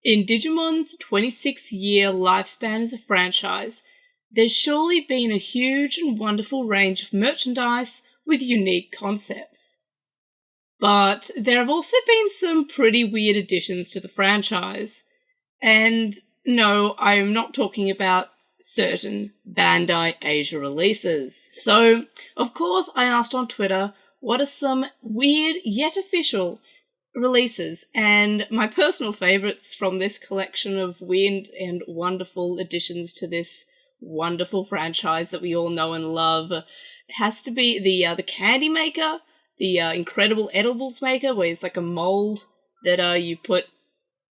In Digimon's 26-year lifespan as a franchise, there's surely been a huge and wonderful range of merchandise with unique concepts. But there have also been some pretty weird additions to the franchise. And no, I am not talking about certain Bandai Asia releases. So, of course, I asked on Twitter, what are some weird yet official releases? And my personal favourites from this collection of weird and wonderful additions to this wonderful franchise that we all know and love has to be the Candy Maker, the Incredible Edibles Maker, where it's like a mold that you put.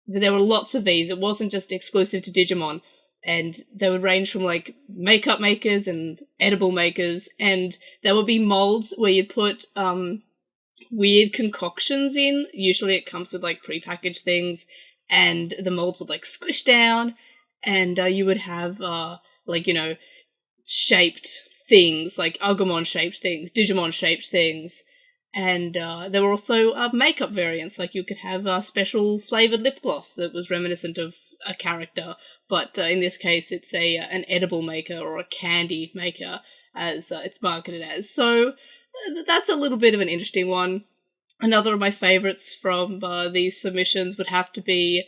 There were lots of these. It wasn't just exclusive to Digimon, and they would range from like makeup makers and edible makers, and there would be molds where you put weird concoctions in. Usually it comes with like prepackaged things, and the mold would like squish down, and you would have shaped things, like Agumon shaped things, Digimon shaped things. And there were also makeup variants, like you could have a special flavoured lip gloss that was reminiscent of a character, but in this case it's an edible maker or a candy maker, as it's marketed as. So that's a little bit of an interesting one. Another of my favourites from these submissions would have to be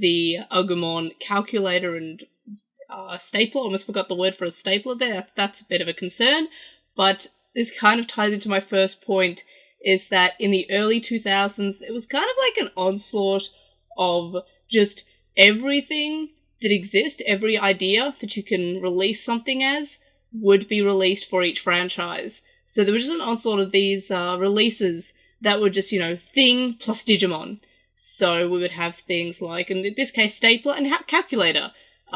the Agumon calculator and stapler. I almost forgot the word for a stapler there. That's a bit of a concern, but this kind of ties into my first point, is that in the early 2000s, it was kind of like an onslaught of just everything that exists, every idea that you can release something as, would be released for each franchise. So there was just an onslaught of these releases that were just, Thing plus Digimon. So we would have things like, in this case, stapler and calculator.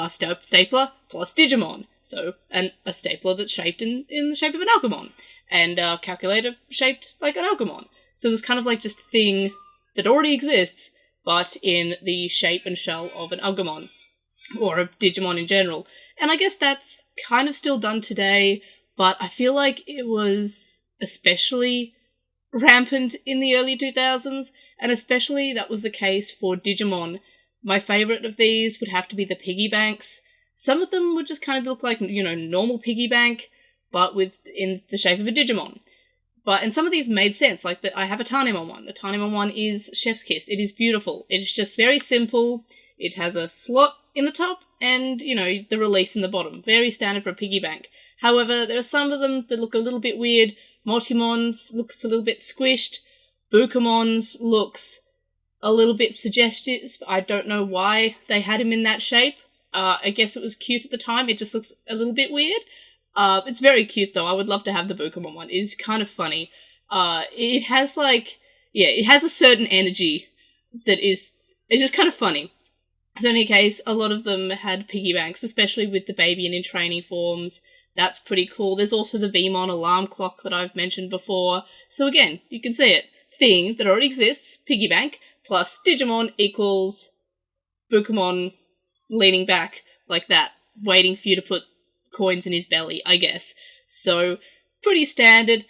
Stapler plus Digimon. So a stapler that's shaped in the shape of an Agumon. And a calculator shaped like an Agumon. So it was kind of like just thing that already exists, but in the shape and shell of an Agumon, or a Digimon in general. And I guess that's kind of still done today, but I feel like it was especially rampant in the early 2000s, and especially that was the case for Digimon. My favourite of these would have to be the piggy banks. Some of them would just kind of look like, normal piggy bank, but in the shape of a Digimon. And some of these made sense, like I have a Tanemon one. The Tanemon one is Chef's Kiss. It is beautiful. It's just very simple. It has a slot in the top and, the release in the bottom. Very standard for a piggy bank. However, there are some of them that look a little bit weird. Multimon's looks a little bit squished. Bukamon's looks a little bit suggestive. I don't know why they had him in that shape. I guess it was cute at the time. It just looks a little bit weird. It's very cute though. I would love to have the Bukamon one. It's kind of funny. It has it has a certain energy that it's just kind of funny. So in any case, a lot of them had piggy banks, especially with the baby and in training forms. That's pretty cool. There's also the Vmon alarm clock that I've mentioned before. So again, you can see it. Thing that already exists, piggy bank, plus Digimon equals Bukamon leaning back like that, waiting for you to put coins in his belly, I guess. So, pretty standard.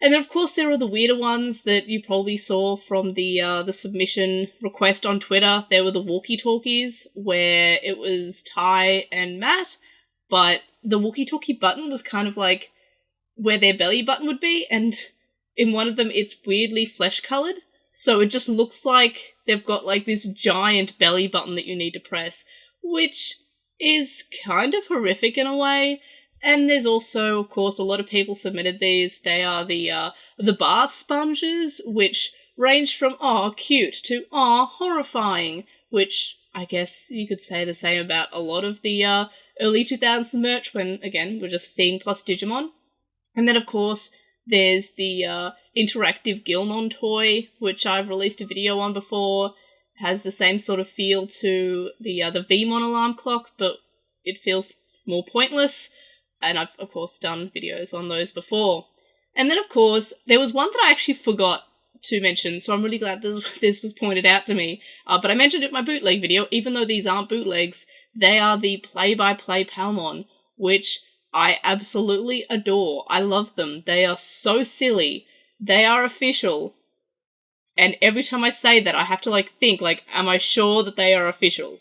And then, of course, there are the weirder ones that you probably saw from the submission request on Twitter. There were the walkie-talkies, where it was Ty and Matt, but the walkie-talkie button was kind of like where their belly button would be, and in one of them it's weirdly flesh-coloured, so it just looks like they've got like this giant belly button that you need to press, which is kind of horrific in a way. And there's also, of course, a lot of people submitted these. They are the bath sponges, which range from aw, cute to aw, horrifying, which I guess you could say the same about a lot of the early 2000s merch when, again, we're just Thing plus Digimon. And then, of course, there's the interactive Gilmon toy, which I've released a video on before. Has the same sort of feel to the Vmon alarm clock, but it feels more pointless, and I've, of course, done videos on those before. And then, of course, there was one that I actually forgot to mention, so I'm really glad this was pointed out to me, but I mentioned it in my bootleg video. Even though these aren't bootlegs, they are the play-by-play Palmon, which I absolutely adore. I love them. They are so silly. They are official. And every time I say that, I have to, like, think, like, am I sure that they are official?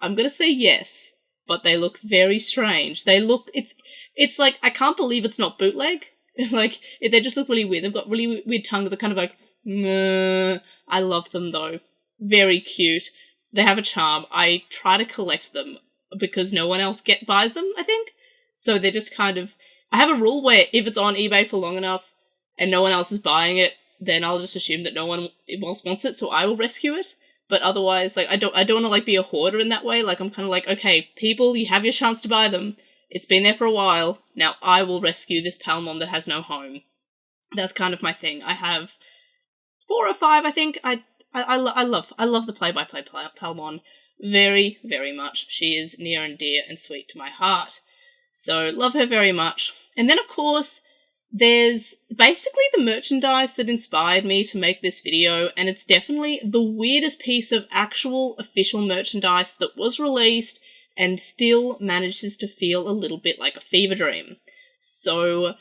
I'm gonna say yes, but they look very strange. They look, it's like, I can't believe it's not bootleg. Like, they just look really weird. They've got really weird tongues. They're kind of like, meh. I love them, though. Very cute. They have a charm. I try to collect them because no one else buys them, I think. So they're just kind of, I have a rule where if it's on eBay for long enough and no one else is buying it, then I'll just assume that no one else wants it, so I will rescue it. But otherwise, like, I don't want to, like, be a hoarder in that way. Like, I'm kind of like, okay, people, you have your chance to buy them. It's been there for a while. Now I will rescue this Palmon that has no home. That's kind of my thing. I have 4 or 5, I think. I love the play-by-play Palmon very, very much. She is near and dear and sweet to my heart. So, love her very much. And then, of course, there's basically the merchandise that inspired me to make this video, and it's definitely the weirdest piece of actual official merchandise that was released and still manages to feel a little bit like a fever dream. So,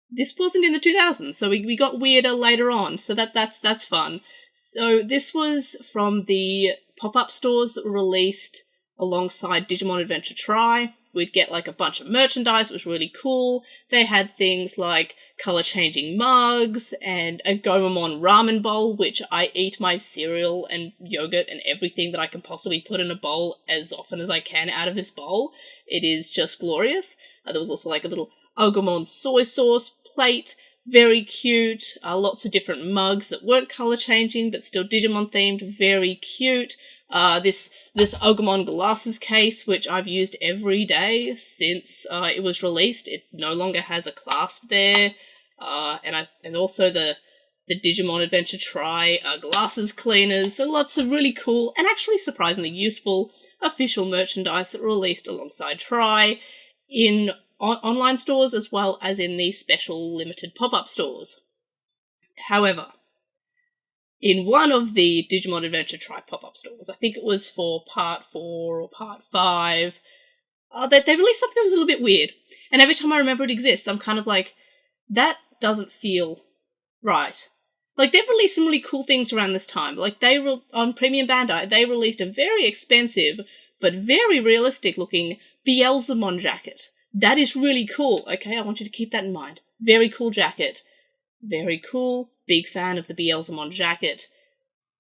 this wasn't in the 2000s, so we got weirder later on, so that's fun. So, this was from the pop-up stores that were released alongside Digimon Adventure Try. We'd get, like, a bunch of merchandise, which was really cool. They had things like color-changing mugs and a Gomamon ramen bowl, which I eat my cereal and yogurt and everything that I can possibly put in a bowl as often as I can out of this bowl. It is just glorious. There was also, like, a little Agumon soy sauce plate, very cute. Lots of different mugs that weren't color-changing, but still Digimon-themed, very cute. This Agumon glasses case, which I've used every day since it was released. It no longer has a clasp there, and also the Digimon Adventure Try glasses cleaners. So lots of really cool and actually surprisingly useful official merchandise that were released alongside Try in online stores as well as in the special limited pop-up stores. However, in one of the Digimon Adventure Try pop-up stores, I think it was for Part 4 or Part 5, they released something that was a little bit weird. And every time I remember it exists, I'm kind of like, that doesn't feel right. Like, they've released some really cool things around this time. Like, on Premium Bandai, they released a very expensive, but very realistic-looking Beelzemon jacket. That is really cool. Okay, I want you to keep that in mind. Very cool jacket. Very cool. Big fan of the Beelzemon jacket.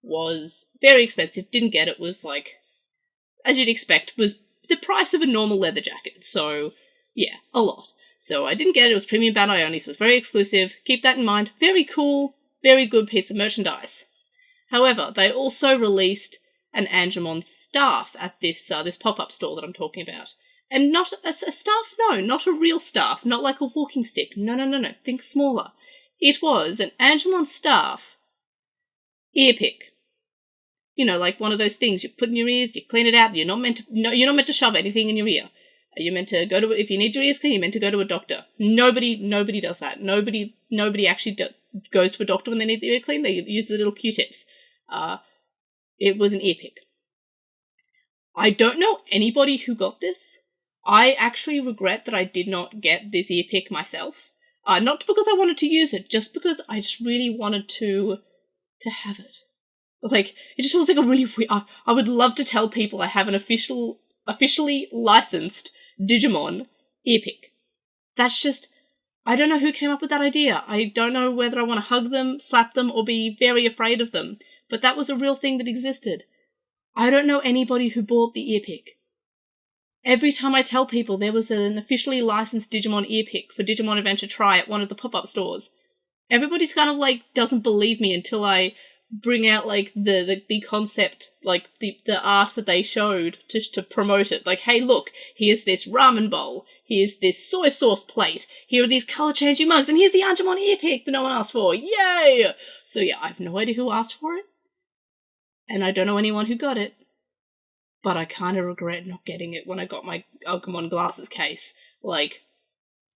Was very expensive. Didn't get it. Was like, as you'd expect, was the price of a normal leather jacket. So, yeah, a lot. So I didn't get it. It was Premium Bandai only, so it was very exclusive. Keep that in mind. Very cool. Very good piece of merchandise. However, they also released an Angemon staff at this pop-up store that I'm talking about. And not a staff, no, not a real staff, not like a walking stick. No. Think smaller. It was an Angemon staff ear pick. You know, like one of those things you put in your ears, you clean it out. You're not meant to shove anything in your ear. You're meant to go to, if you need your ears clean, you're meant to go to a doctor. Nobody does that. Nobody actually goes to a doctor when they need their ear cleaned. They use the little Q-tips. It was an ear pick. I don't know anybody who got this. I actually regret that I did not get this ear pick myself. Not because I wanted to use it, just because I just really wanted to have it. Like, it just feels like a really weird... I would love to tell people I have an officially licensed Digimon ear pick. That's just... I don't know who came up with that idea. I don't know whether I want to hug them, slap them, or be very afraid of them. But that was a real thing that existed. I don't know anybody who bought the ear pick. Every time I tell people there was an officially licensed Digimon ear pick for Digimon Adventure Try at one of the pop-up stores, everybody's kind of like doesn't believe me until I bring out like the concept, like the art that they showed to promote it. Like, hey, look, here's this ramen bowl, here's this soy sauce plate, here are these color-changing mugs, and here's the Angemon ear pick that no one asked for. Yay! So yeah, I have no idea who asked for it, and I don't know anyone who got it. But I kind of regret not getting it when I got my Agumon glasses case. Like,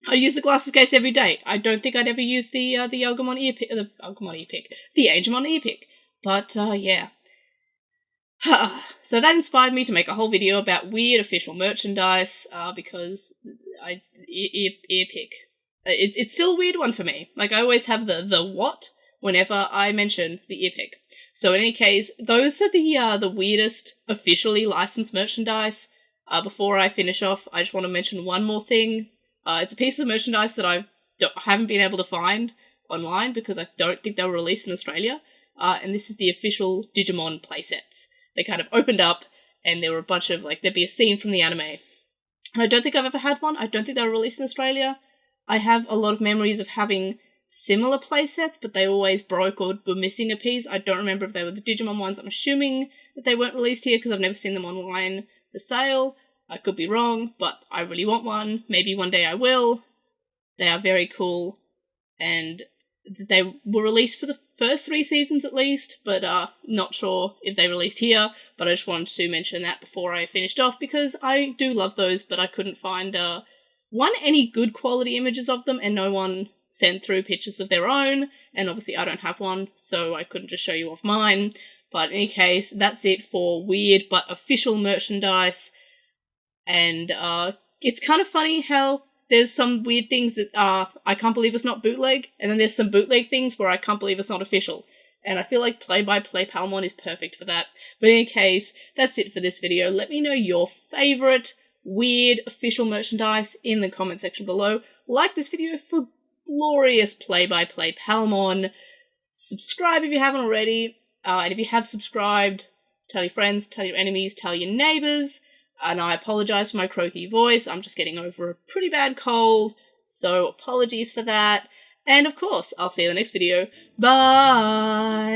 I use the glasses case every day. I don't think I'd ever use the Agumon ear pick, the Angemon ear pick. But, yeah. So that inspired me to make a whole video about weird official merchandise, because ear pick. It's still a weird one for me. Like, I always have the what, whenever I mention the earpick. So in any case, those are the weirdest officially licensed merchandise. Before I finish off, I just want to mention one more thing. It's a piece of merchandise that I haven't been able to find online because I don't think they were released in Australia. And this is the official Digimon playsets. They kind of opened up, and there were a bunch of, like, there'd be a scene from the anime. And I don't think I've ever had one. I don't think they were released in Australia. I have a lot of memories of having similar playsets, but they always broke or were missing a piece. I don't remember if they were the Digimon ones. I'm assuming that they weren't released here because I've never seen them online for sale. I could be wrong, but I really want one. Maybe one day I will. They are very cool, and they were released for the first 3 seasons at least, but not sure if they released here, but I just wanted to mention that before I finished off, because I do love those, but I couldn't find, any good quality images of them, and no one sent through pictures of their own, and obviously I don't have one, so I couldn't just show you off mine. But in any case, that's it for weird but official merchandise, and it's kind of funny how there's some weird things that I can't believe it's not bootleg, and then there's some bootleg things where I can't believe it's not official. And I feel like Play-by-Play Palmon is perfect for that. But in any case, that's it for this video. Let me know your favourite weird official merchandise in the comment section below. Like this video for glorious Play-by-Play Palmon. Subscribe if you haven't already. And if you have subscribed, tell your friends, tell your enemies, tell your neighbours. And I apologise for my croaky voice. I'm just getting over a pretty bad cold, so apologies for that. And of course, I'll see you in the next video. Bye!